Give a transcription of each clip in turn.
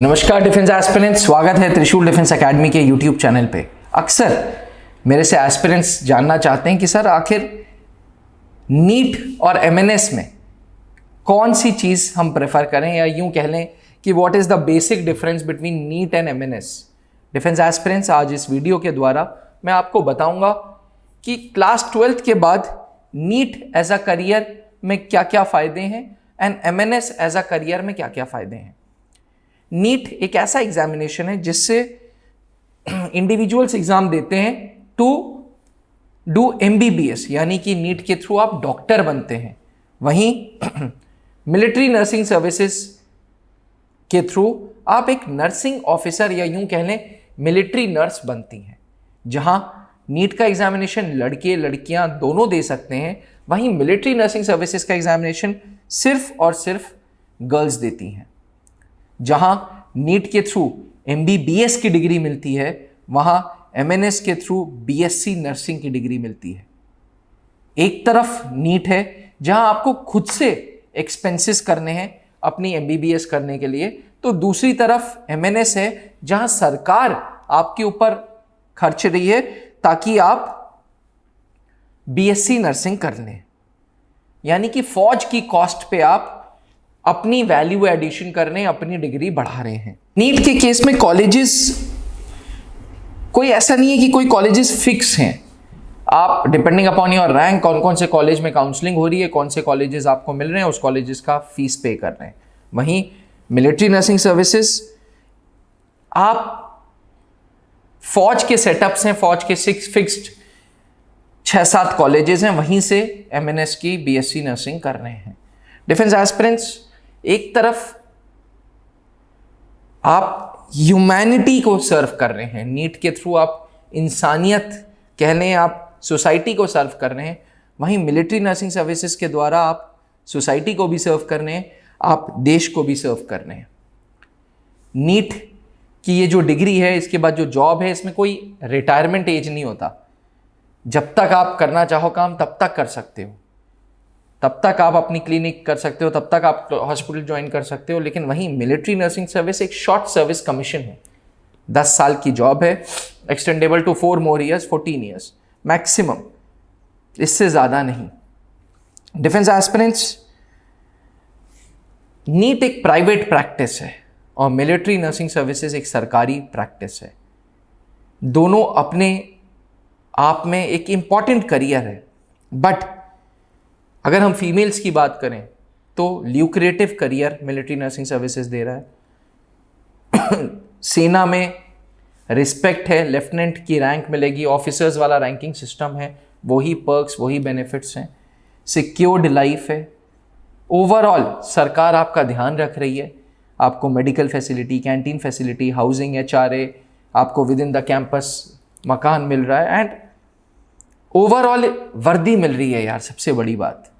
नमस्कार defence aspirants, स्वागत है त्रिशूल डिफेंस एकेडमी के यूट्यूब चैनल पे। अक्सर मेरे से एस्पिरेंट्स जानना चाहते हैं कि सर आखिर नीट और एमएनएस में कौन सी चीज़ हम प्रेफर करें, या यूं कह लें कि what is the basic difference between neat and MNS. Defence aspirants, आज इस वीडियो के द्वारा मैं आपको बताऊंगा कि क्लास 12th के बाद नीट एज अ करियर में क्या क्या फ़ायदे हैं and MNS as a career में क्या क्या फ़ायदे हैं। नीट एक ऐसा एग्जामिनेशन है जिससे इंडिविजुअल्स एग्जाम देते हैं टू डू एमबीबीएस, यानी कि नीट के थ्रू आप डॉक्टर बनते हैं। वहीं मिलिट्री नर्सिंग सर्विसेज के थ्रू आप एक नर्सिंग ऑफिसर या यूं कह लें मिलिट्री नर्स बनती हैं। जहां नीट का एग्जामिनेशन लड़के लड़कियां दोनों दे सकते हैं, वहीं मिलिट्री नर्सिंग सर्विसेज का एग्जामिनेशन सिर्फ और सिर्फ गर्ल्स देती हैं। जहां नीट के थ्रू एमबीबीएस की डिग्री मिलती है, वहां एमएनएस के थ्रू बीएससी नर्सिंग की डिग्री मिलती है। एक तरफ नीट है जहां आपको खुद से एक्सपेंसेस करने हैं अपनी एमबीबीएस करने के लिए, तो दूसरी तरफ एमएनएस है जहां सरकार आपके ऊपर खर्च रही है ताकि आप बीएससी नर्सिंग कर लें। यानी कि फौज की कॉस्ट पे आप अपनी वैल्यू एडिशन करने, अपनी डिग्री बढ़ा रहे हैं। नीट के केस में कॉलेजेस, कोई ऐसा नहीं है कि कोई कॉलेजेस फिक्स हैं। आप डिपेंडिंग अपॉन योर रैंक कौन कौन से कॉलेज में काउंसलिंग हो रही है, कौन से कॉलेजेस आपको मिल रहे हैं, उस कॉलेजेस का फीस पे कर रहे हैं। वहीं मिलिट्री नर्सिंग सर्विसेज, आप फौज के सेटअप्स हैं, फौज के 6 फिक्स्ड 6-7 कॉलेजेस हैं, वहीं से एमएनएस की बीएससी नर्सिंग कर रहे हैं। डिफेंस एस्पिरेंट्स, एक तरफ आप ह्यूमैनिटी को सर्व कर रहे हैं, नीट के थ्रू आप इंसानियत कह लें, आप सोसाइटी को सर्व कर रहे हैं। वहीं मिलिट्री नर्सिंग सर्विसेज के द्वारा आप सोसाइटी को भी सर्व कर रहे हैं, आप देश को भी सर्व कर रहे हैं। नीट की ये जो डिग्री है, इसके बाद जो जॉब है, इसमें कोई रिटायरमेंट एज नहीं होता। जब तक आप करना चाहो काम तब तक कर सकते हो, तब तक आप अपनी क्लिनिक कर सकते हो, तब तक आप हॉस्पिटल ज्वाइन कर सकते हो। लेकिन वहीं मिलिट्री नर्सिंग सर्विस एक शॉर्ट सर्विस कमीशन है, 10 साल की जॉब है, extendable to 4 more years, 14 years maximum, इससे ज़्यादा नहीं। डिफेंस एस्पिरेंट्स, नीट एक प्राइवेट प्रैक्टिस है और मिलिट्री नर्सिंग सर्विसेज एक सरकारी प्रैक्टिस है। दोनों अपने आप में एक इम्पॉर्टेंट करियर है, बट अगर हम फीमेल्स की बात करें तो lucrative career military nursing services दे रहा है। सेना में रिस्पेक्ट है, लेफ्टिनेंट की रैंक मिलेगी, ऑफिसर्स वाला रैंकिंग सिस्टम है, वही पर्क्स, वही बेनिफिट्स हैं, सिक्योर्ड लाइफ है। ओवरऑल सरकार आपका ध्यान रख रही है, आपको medical facility, canteen facility, housing, HRA, आपको विद इन द कैंपस मकान मिल रहा है, एंड ओवरऑल वर्दी मिल रही है यार, सबसे बड़ी बात।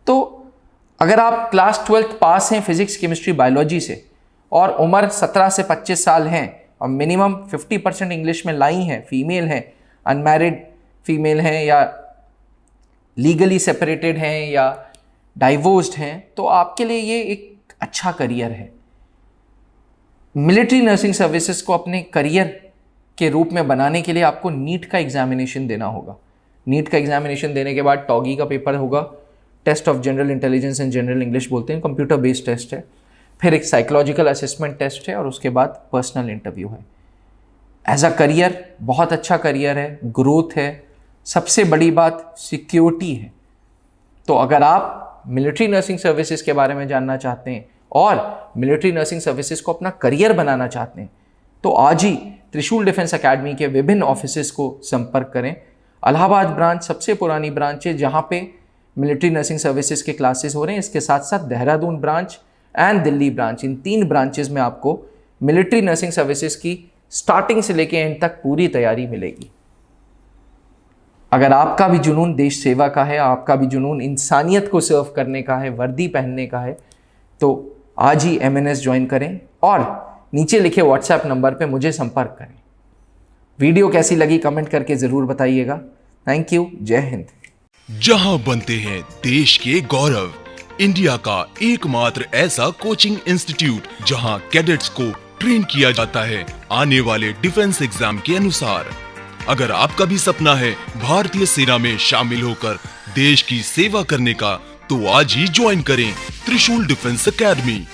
तो अगर आप क्लास 12th पास हैं फिजिक्स, केमिस्ट्री, बायोलॉजी से, और उम्र 17 से 25 साल हैं, और मिनिमम 50% इंग्लिश में लाई हैं, फीमेल हैं, अनमैरिड फीमेल हैं, या लीगली सेपरेटेड हैं, या डाइवोर्स्ड हैं, तो आपके लिए ये एक अच्छा करियर है। मिलिट्री नर्सिंग सर्विसेज को अपने करियर के रूप में बनाने के लिए आपको नीट का एग्जामिनेशन देना होगा। नीट का एग्जामिनेशन देने के बाद टॉगी का पेपर होगा, test of general intelligence and general English बोलते हैं, कंप्यूटर बेस्ड टेस्ट है, फिर एक साइकोलॉजिकल असेसमेंट टेस्ट है, और उसके बाद पर्सनल इंटरव्यू है। एज अ करियर बहुत अच्छा करियर है, ग्रोथ है, सबसे बड़ी बात सिक्योरिटी है। तो अगर आप मिलिट्री नर्सिंग सर्विसेज के बारे में जानना चाहते हैं और मिलिट्री नर्सिंग सर्विसेज को अपना करियर बनाना चाहते हैं, तो आज ही त्रिशूल डिफेंस एकेडमी के विभिन्न ऑफिसेज को संपर्क करें। इलाहाबाद ब्रांच सबसे पुरानी ब्रांच है जहाँ पे मिलिट्री नर्सिंग सर्विसेज के क्लासेस हो रहे हैं। इसके साथ साथ Dehradun branch and Delhi branch, in 3 branches में आपको मिलिट्री नर्सिंग सर्विसेज की स्टार्टिंग से लेके एंड तक पूरी तैयारी मिलेगी। अगर आपका भी जुनून देश सेवा का है, आपका भी जुनून इंसानियत को सर्व करने का है, वर्दी पहनने का है, तो आज ही एमएनएस ज्वाइन करें और नीचे लिखे व्हाट्सएप नंबर पे मुझे संपर्क करें। वीडियो कैसी लगी कमेंट करके ज़रूर बताइएगा। थैंक यू, जय हिंद। जहां बनते हैं देश के गौरव, इंडिया का एकमात्र ऐसा कोचिंग इंस्टीट्यूट जहां कैडेट्स को ट्रेन किया जाता है आने वाले डिफेंस एग्जाम के अनुसार। अगर आपका भी सपना है भारतीय सेना में शामिल होकर देश की सेवा करने का, तो आज ही ज्वाइन करें त्रिशूल डिफेंस एकेडमी।